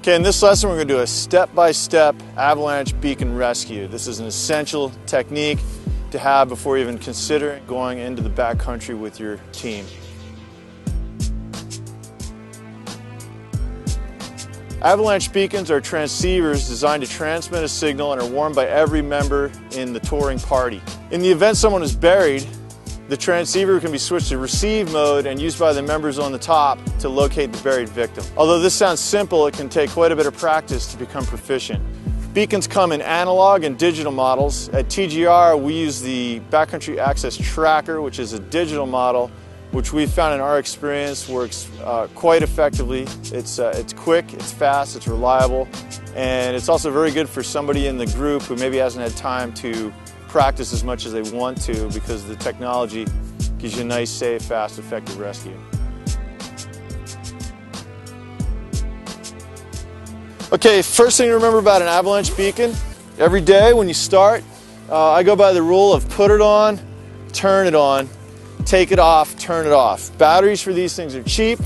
Okay, in this lesson we're going to do a step-by-step avalanche beacon rescue. This is an essential technique to have before you even consider going into the backcountry with your team. Avalanche beacons are transceivers designed to transmit a signal and are worn by every member in the touring party. In the event someone is buried, the transceiver can be switched to receive mode and used by the members on the top to locate the buried victim. Although this sounds simple, it can take quite a bit of practice to become proficient. Beacons come in analog and digital models. At TGR, we use the Backcountry Access Tracker, which is a digital model, which we've found in our experience works quite effectively. It's quick, it's fast, it's reliable, and it's also very good for somebody in the group who maybe hasn't had time to practice as much as they want to, because the technology gives you a nice, safe, fast, effective rescue. Okay, first thing to remember about an avalanche beacon, every day when you start, I go by the rule of put it on, turn it on, take it off, turn it off. Batteries for these things are cheap,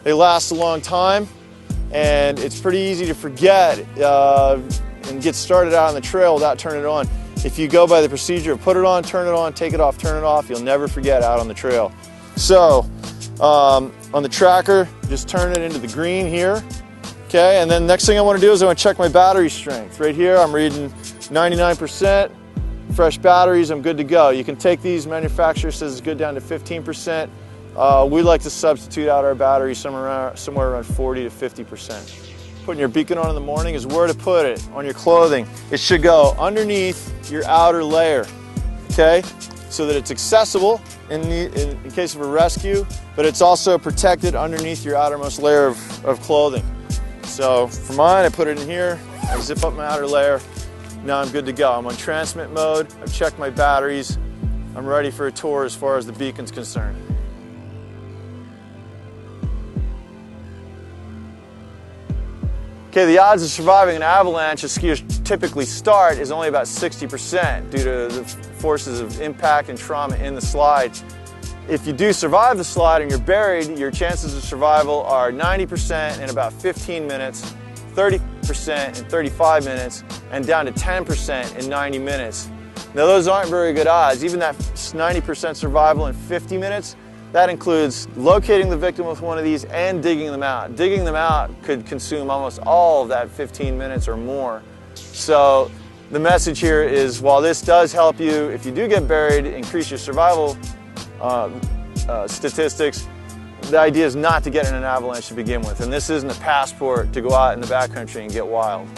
they last a long time, and it's pretty easy to forget and get started out on the trail without turning it on. If you go by the procedure of put it on, take it off, you'll never forget out on the trail. So, on the tracker, just turn it into the green here. Okay, and then next thing I want to do is I want to check my battery strength. Right here, I'm reading 99%. Fresh batteries, I'm good to go. You can take these, manufacturer says it's good down to 15%. We like to substitute out our batteries somewhere around 40 to 50%. Putting your beacon on in the morning is where to put it, on your clothing. It should go underneath your outer layer, okay? So that it's accessible in case of a rescue, but it's also protected underneath your outermost layer of clothing. So for mine, I put it in here, I zip up my outer layer, now I'm good to go. I'm on transmit mode, I've checked my batteries, I'm ready for a tour as far as the beacon's concerned. Okay, the odds of surviving an avalanche as skiers typically start is only about 60% due to the forces of impact and trauma in the slide. If you do survive the slide and you're buried, your chances of survival are 90% in about 15 minutes, 30% in 35 minutes, and down to 10% in 90 minutes. Now those aren't very good odds. Even that 90% survival in 50 minutes, that includes locating the victim with one of these and digging them out. Digging them out could consume almost all of that 15 minutes or more. So the message here is, while this does help you, if you do get buried, increase your survival statistics, the idea is not to get in an avalanche to begin with. And this isn't a passport to go out in the backcountry and get wild.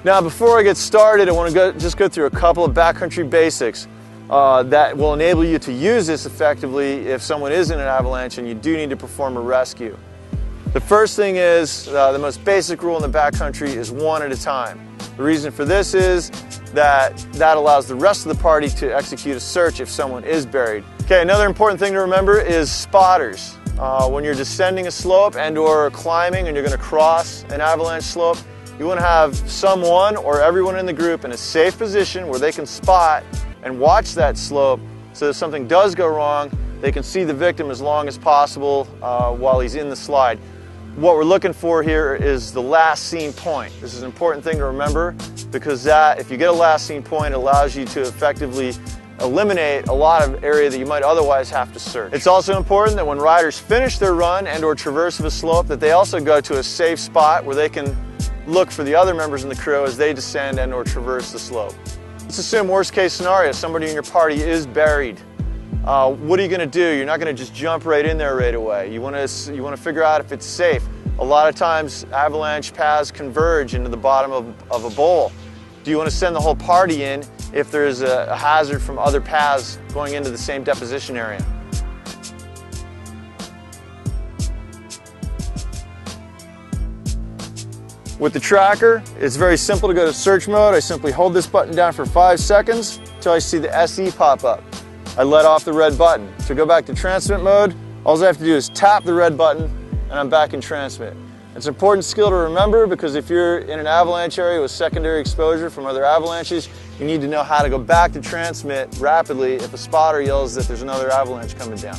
Now, before I get started, I want to just go through a couple of backcountry basics that will enable you to use this effectively if someone is in an avalanche and you do need to perform a rescue. The first thing is, the most basic rule in the backcountry is one at a time. The reason for this is that allows the rest of the party to execute a search if someone is buried. Okay, another important thing to remember is spotters. When you're descending a slope and or climbing and you're going to cross an avalanche slope, you want to have someone or everyone in the group in a safe position where they can spot and watch that slope, so if something does go wrong, they can see the victim as long as possible while he's in the slide. What we're looking for here is the last seen point. This is an important thing to remember, because if you get a last seen point, it allows you to effectively eliminate a lot of area that you might otherwise have to search. It's also important that when riders finish their run and or traverse of a slope, that they also go to a safe spot where they can look for the other members in the crew as they descend and or traverse the slope. Let's assume worst case scenario, somebody in your party is buried. What are you going to do? You're not going to just jump right in there right away. You want to figure out if it's safe. A lot of times avalanche paths converge into the bottom of a bowl. Do you want to send the whole party in if there's a hazard from other paths going into the same deposition area? With the tracker, it's very simple to go to search mode. I simply hold this button down for 5 seconds until I see the SE pop up. I let off the red button. To go back to transmit mode, all I have to do is tap the red button and I'm back in transmit. It's an important skill to remember, because if you're in an avalanche area with secondary exposure from other avalanches, you need to know how to go back to transmit rapidly if a spotter yells that there's another avalanche coming down.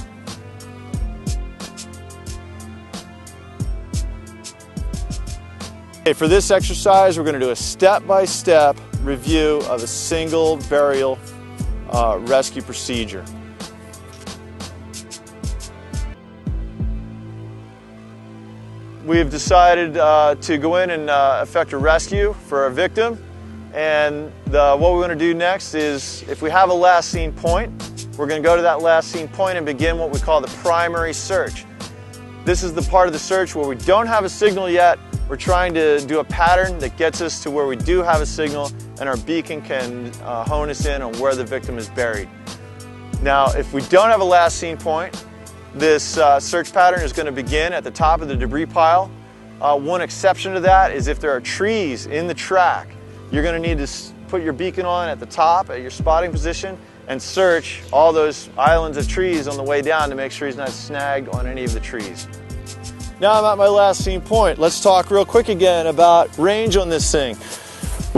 Okay, for this exercise, we're going to do a step-by-step review of a single burial rescue procedure. We've decided to go in and effect a rescue for our victim, and what we're going to do next is, if we have a last seen point, we're going to go to that last seen point and begin what we call the primary search. This is the part of the search where we don't have a signal yet. We're trying to do a pattern that gets us to where we do have a signal, and our beacon can hone us in on where the victim is buried. Now, if we don't have a last seen point, this search pattern is going to begin at the top of the debris pile. One exception to that is if there are trees in the track. You're going to need to put your beacon on at the top at your spotting position and search all those islands of trees on the way down to make sure he's not snagged on any of the trees. Now I'm at my last seen point. Let's talk real quick again about range on this thing.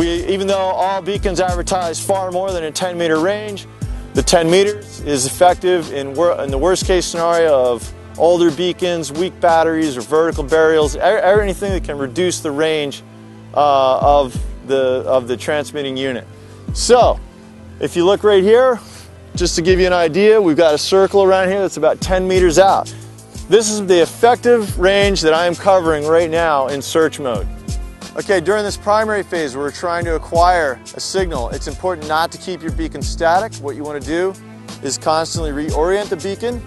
Even though all beacons advertise far more than a 10-meter range, the 10 meters is effective in the worst case scenario of older beacons, weak batteries, or vertical burials, anything that can reduce the range of the transmitting unit. So, if you look right here, just to give you an idea, we've got a circle around here that's about 10 meters out. This is the effective range that I am covering right now in search mode. Okay, during this primary phase, we're trying to acquire a signal. It's important not to keep your beacon static. What you want to do is constantly reorient the beacon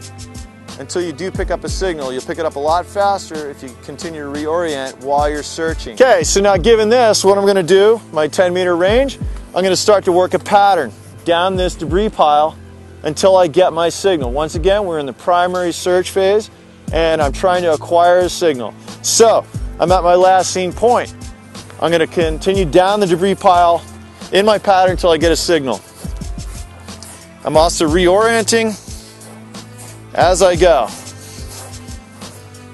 until you do pick up a signal. You'll pick it up a lot faster if you continue to reorient while you're searching. Okay, so now given this, what I'm going to do, my 10-meter range, I'm going to start to work a pattern down this debris pile until I get my signal. Once again, we're in the primary search phase, and I'm trying to acquire a signal. So, I'm at my last seen point. I'm going to continue down the debris pile in my pattern until I get a signal. I'm also reorienting as I go.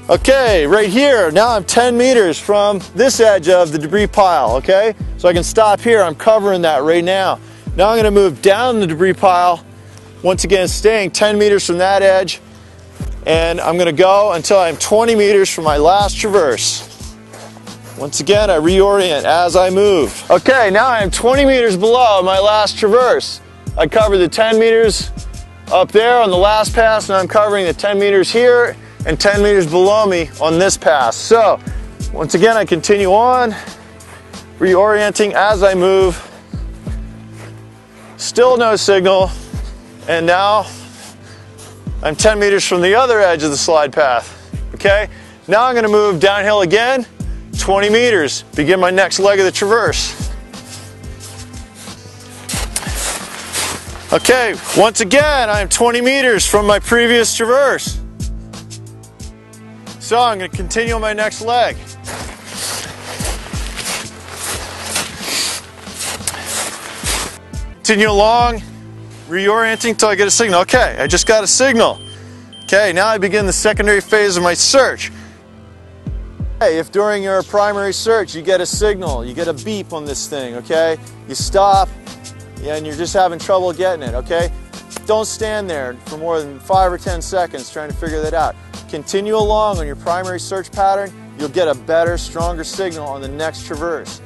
Okay, right here, now I'm 10 meters from this edge of the debris pile, okay? So I can stop here, I'm covering that right now. Now I'm going to move down the debris pile, once again staying 10 meters from that edge, and I'm going to go until I'm 20 meters from my last traverse. Once again, I reorient as I move. Okay, now I'm 20 meters below my last traverse. I covered the 10 meters up there on the last pass, and I'm covering the 10 meters here and 10 meters below me on this pass. So, once again, I continue on, reorienting as I move. Still no signal, and now I'm 10 meters from the other edge of the slide path. Okay, now I'm going to move downhill again, 20 meters, begin my next leg of the traverse. Okay, once again, I'm 20 meters from my previous traverse. So I'm going to continue on my next leg. Continue along, reorienting until I get a signal. Okay, I just got a signal. Okay, now I begin the secondary phase of my search. Hey, if during your primary search you get a signal, you get a beep on this thing, okay? You stop, and you're just having trouble getting it, okay? Don't stand there for more than 5 or 10 seconds trying to figure that out. Continue along on your primary search pattern. You'll get a better, stronger signal on the next traverse.